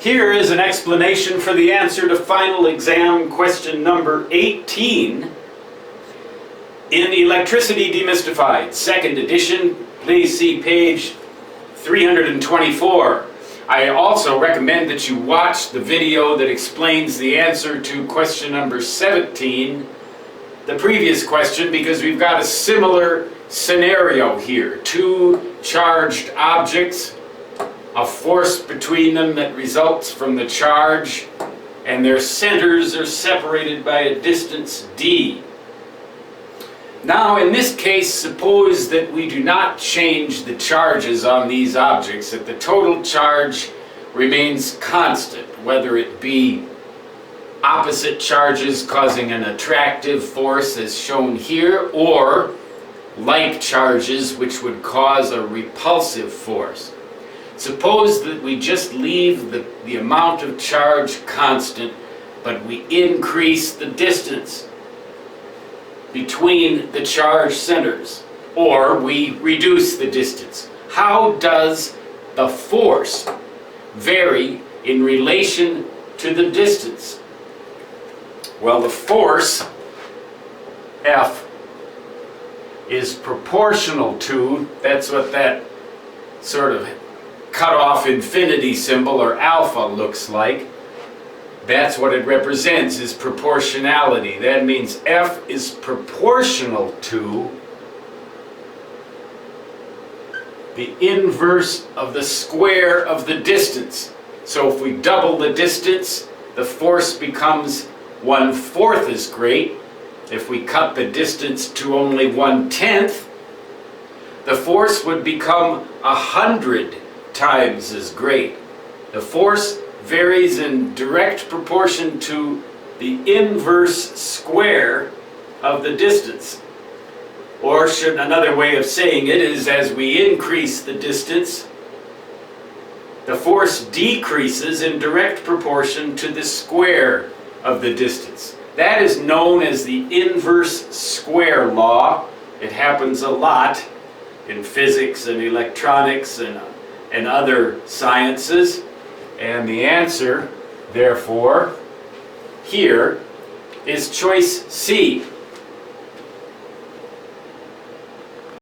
Here is an explanation for the answer to final exam question number 18 in Electricity Demystified, second edition. Please see page 324. I also recommend that you watch the video that explains the answer to question number 17, the previous question, because we've got a similar scenario here. Two charged objects, a force between them that results from the charge, and their centers are separated by a distance d. Now, in this case, suppose that we do not change the charges on these objects, that the total charge remains constant, whether it be opposite charges causing an attractive force as shown here, or like charges which would cause a repulsive force. Suppose that we just leave the amount of charge constant, but we increase the distance between the charge centers, or we reduce the distance. How does the force vary in relation to the distance? Well, the force, F, is proportional to, that's what that sort of cut off infinity symbol, or alpha, looks like. That's what it represents, is proportionality. That means F is proportional to the inverse of the square of the distance. So if we double the distance, the force becomes 1/4 as great. If we cut the distance to only 1/10, the force would become 100 times as great. The force varies in direct proportion to the inverse square of the distance. Or should another way of saying it is, as we increase the distance, the force decreases in direct proportion to the square of the distance. That is known as the inverse square law. It happens a lot in physics and electronics and other sciences. And the answer, therefore, here is choice C.